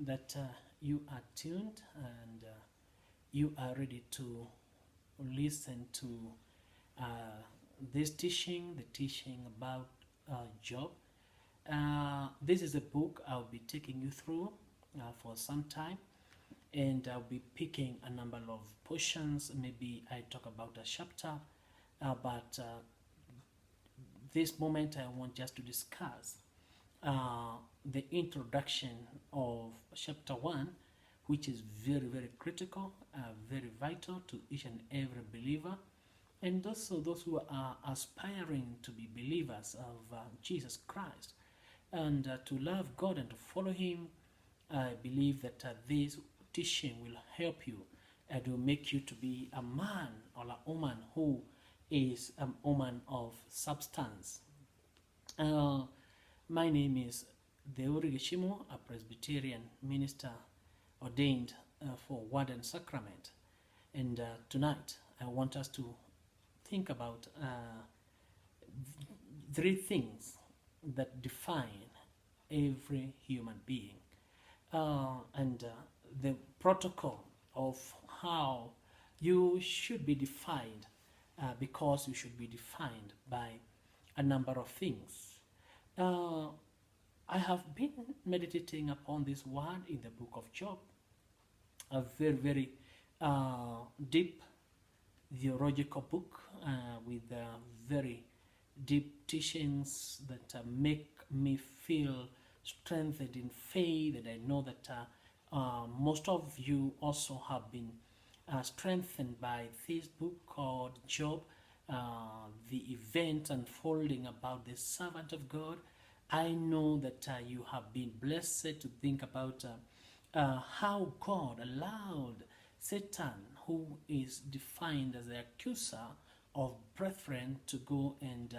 that you are tuned and you are ready to listen to uh, this teaching, the teaching about Job. This is a book I'll be taking you through for some time, and I'll be picking a number of portions. Maybe I talk about a chapter, but this moment I want just to discuss the introduction of chapter 1, which is very, very critical, very vital to each and every believer, and also those who are aspiring to be believers of Jesus Christ and to love God and to follow Him. I believe that this teaching will help you and will make you to be a man or a woman who is a woman of substance. My name is Deori Gishimo, a Presbyterian minister ordained for Word and Sacrament. And tonight I want us to think about three things that define every human being. And the protocol of how you should be defined, because you should be defined by a number of things. I have been meditating upon this word in the book of Job, a very, very deep theological book with very deep teachings that make me feel strengthened in faith, and I know that most of you also have been strengthened by this book called Job, the event unfolding about the servant of God. I know that you have been blessed to think about how God allowed Satan, who is defined as the accuser of brethren, to go and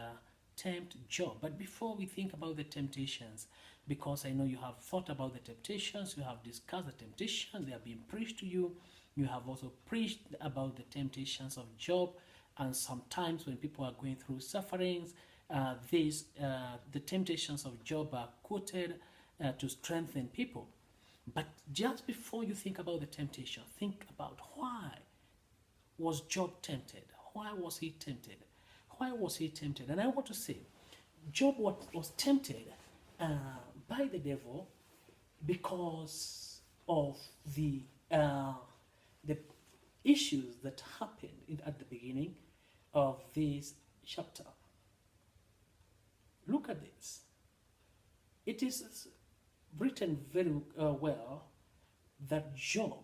tempt Job. But before we think about the temptations, because I know you have thought about the temptations, you have discussed the temptations, they have been preached to you, you have also preached about the temptations of Job, and sometimes when people are going through sufferings, the temptations of Job are quoted to strengthen people. But just before you think about the temptation, think about why was Job tempted? Why was he tempted? Why was he tempted? And I want to say, Job was tempted by the devil because of the issues that happened at the beginning of this chapter. Look at this. It is written very well that Job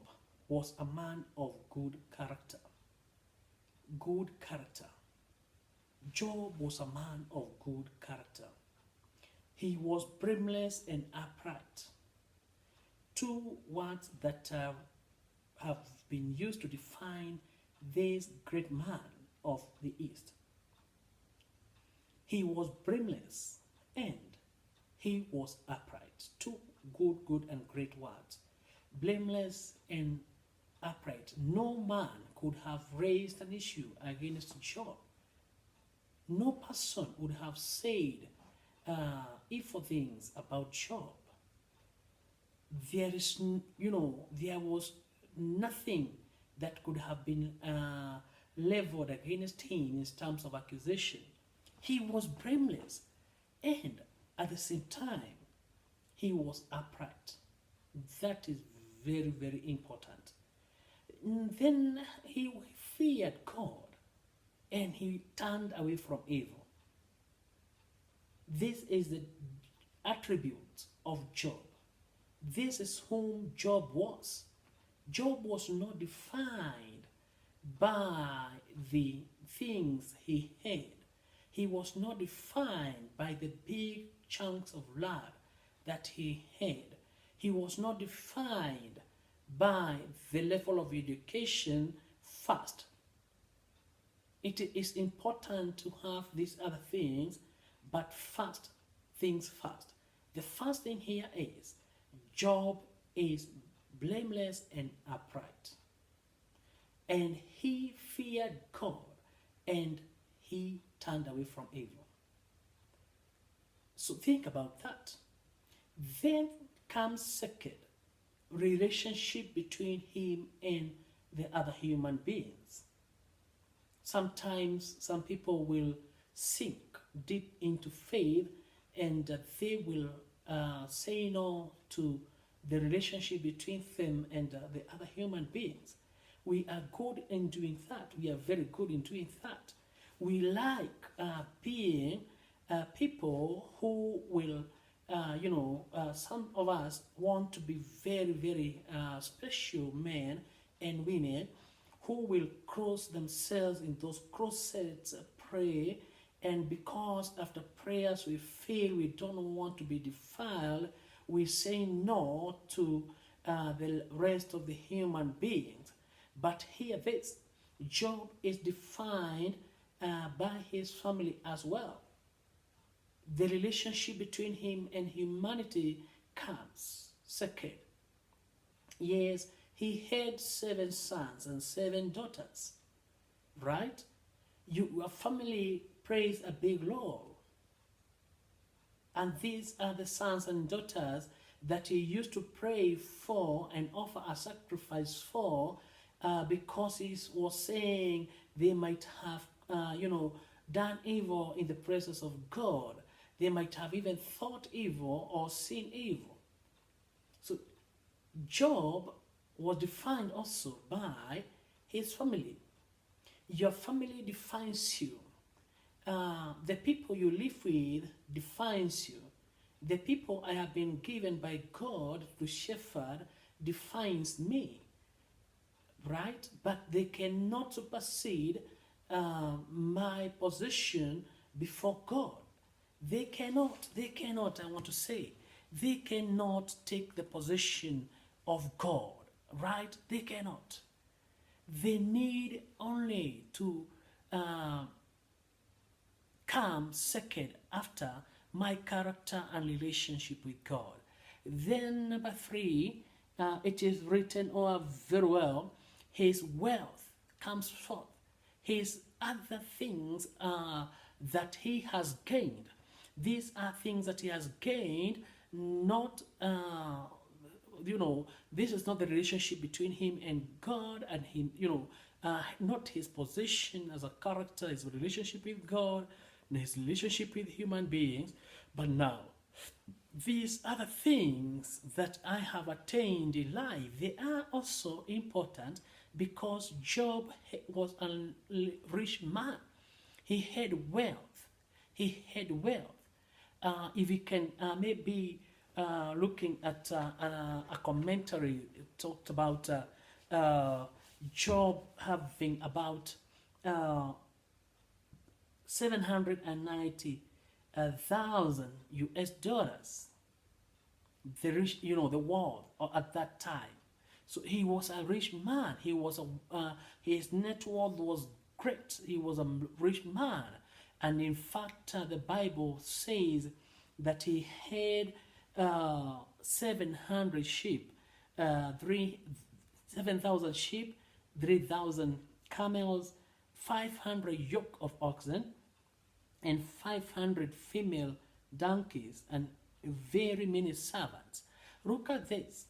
was a man of good character. Good character. Job was a man of good character. He was blameless and upright. Two words that have been used to define this great man of the East. He was blameless and he was upright. Two good and great words. Blameless and upright. No man could have raised an issue against Job. No person would have said evil things about Job. There was nothing that could have been leveled against him in terms of accusation. He was blameless, and at the same time, he was upright. That is very, very important. And then he feared God, and he turned away from evil. This is the attribute of Job. This is whom Job was. Job was not defined by the things he had. He was not defined by the big chunks of land that he had. He was not defined by the level of education first. It is important to have these other things, but first things first. The first thing here is Job is blameless and upright. And he feared God, and he turned away from evil. So think about that. Then comes second, relationship between him and the other human beings. Sometimes some people will sink deep into faith and they will say no to the relationship between them and the other human beings. We are good in doing that. We are very good in doing that. We like being people who will, some of us want to be very, very special men and women who will cross themselves in those crosses, pray, and because after prayers we feel we don't want to be defiled, we say no to the rest of the human beings. But here this, Job is defined by his family as well. The relationship between him and humanity comes second. Yes, he had 7 sons and 7 daughters, right? Your family plays a big role. And these are the sons and daughters that he used to pray for and offer a sacrifice for, because he was saying they might have, done evil in the presence of God. They might have even thought evil or seen evil. So Job was defined also by his family. Your family defines you. The people you live with defines you. The people I have been given by God to shepherd defines me, right? But they cannot supersede my position before God. They cannot, I want to say, they cannot take the position of God, right? They cannot. They need only to come second after my character and relationship with God. Then number 3, it is written very well, his wealth comes forth. His other things that he has gained. These are things that he has gained, not, this is not the relationship between him and God and him, not his position as a character, his relationship with God, his relationship with human beings, but now, these other things that I have attained in life, they are also important because Job was a rich man. He had wealth. He had wealth. If you can maybe looking at a commentary, it talked about Job having about 790,000 US dollars. The rich, the world at that time. So he was a rich man. He was his net worth was great. He was a rich man. And in fact, the Bible says that he had 700 sheep, 7,000 sheep, 3,000 camels, 500 yoke of oxen, and 500 female donkeys, and very many servants. Look at this.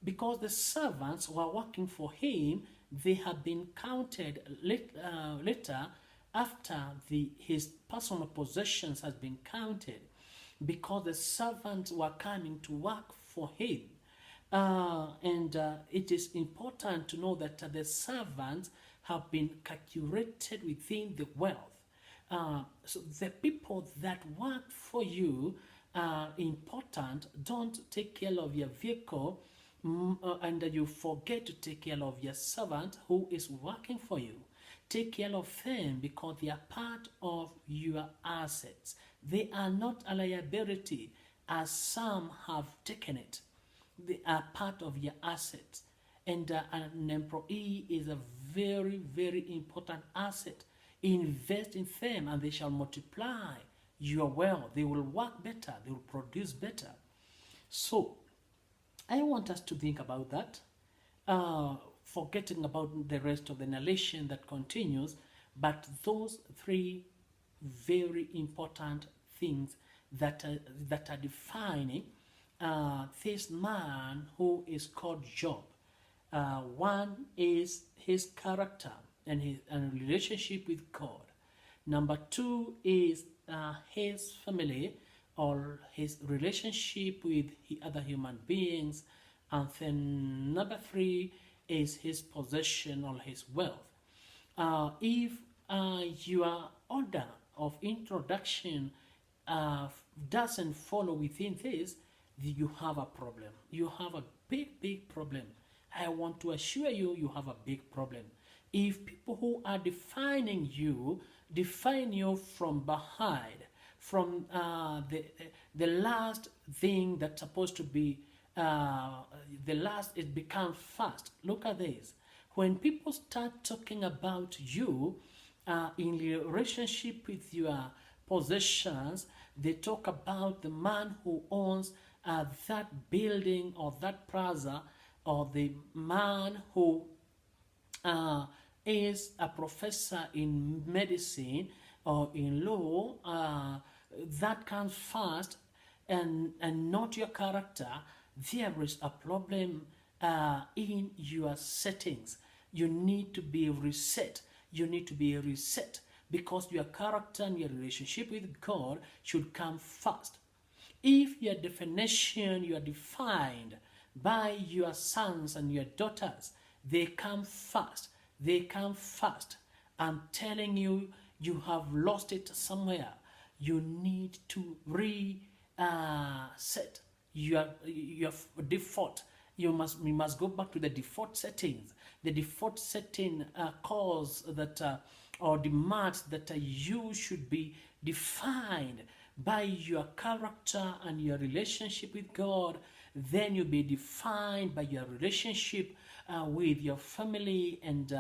Because the servants were working for him, they have been counted later after his personal possessions has been counted, because the servants were coming to work for him. And it is important to know that the servants have been calculated within the wealth. So the people that work for you are important. Don't take care of your vehicle and you forget to take care of your servant who is working for you. Take care of them because they are part of your assets. They are not a liability as some have taken it. They are part of your assets. And an employee is a very, very important asset. Invest in them and they shall multiply your wealth. They will work better. They will produce better. So, I want us to think about that, forgetting about the rest of the narration that continues, but those 3 very important things that are defining this man who is called Job. One is his character and his relationship with God. Number two is his family or his relationship with other human beings. And then number three is his possession or his wealth. If your order of introduction doesn't follow within this, you have a problem. You have a big problem. I want to assure you, you have a big problem. If people who are defining you define you from behind, from the last thing that's supposed to be the last, it becomes fast. Look at this. When people start talking about you in relationship with your possessions, they talk about the man who owns that building or that plaza, or the man who is a professor in medicine or in law. That comes first, and not your character. There is a problem in your settings. You need to be reset. You need to be reset, because your character and your relationship with God should come first. If your definition, you are defined by your sons and your daughters, they come first. They come first. I'm telling you, you have lost it somewhere. You need to reset your default. You must go back to the default settings. The default setting calls that or demands that you should be defined by your character and your relationship with God. Then you'll be defined by your relationship with your family and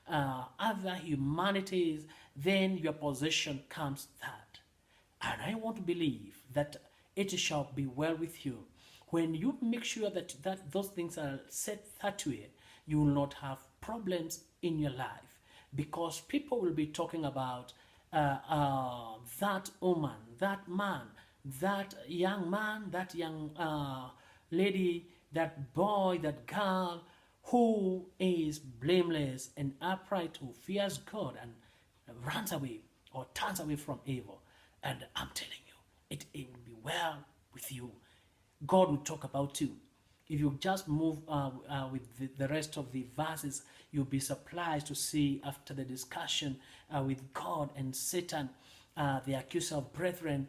other humanities. Then your possession comes that. And I want to believe that it shall be well with you. When you make sure that those things are set that way, you will not have problems in your life, because people will be talking about that woman, that man, that young man, that young lady, that boy, that girl who is blameless and upright, who fears God and runs away or turns away from evil. And I'm telling you, it will be well with you. God will talk about you. If you just move with the rest of the verses, you'll be surprised to see, after the discussion with God and Satan, the accuser of brethren,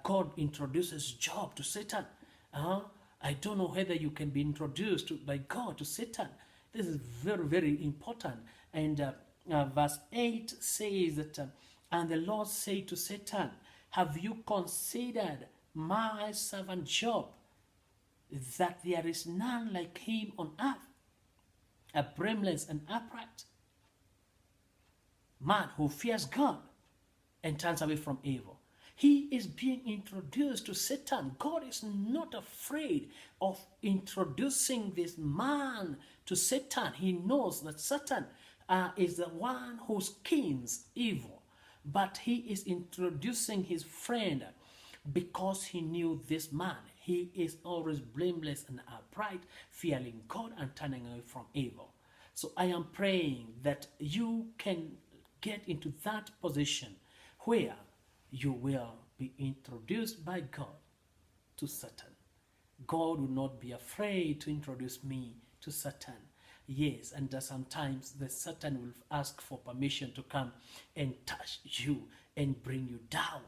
God introduces Job to Satan. I don't know whether you can be introduced by God to Satan. This is very, very important. And verse 8 says that, and the Lord said to Satan, have you considered my servant Job, that there is none like him on earth, a blameless and upright man who fears God and turns away from evil? He is being introduced to Satan. God is not afraid of introducing this man to Satan. He knows that Satan is the one who schemes evil, but he is introducing his friend because he knew this man. He is always blameless and upright, fearing God and turning away from evil. So I am praying that you can get into that position where you will be introduced by God to Satan. God will not be afraid to introduce me to Satan. Yes, and sometimes the Satan will ask for permission to come and touch you and bring you down.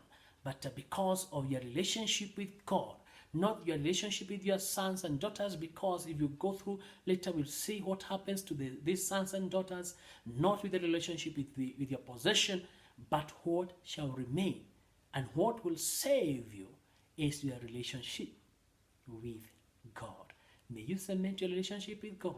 But because of your relationship with God, not your relationship with your sons and daughters, because if you go through later, we'll see what happens to these sons and daughters, not with the relationship with your possession, but what shall remain and what will save you is your relationship with God. May you cement your relationship with God.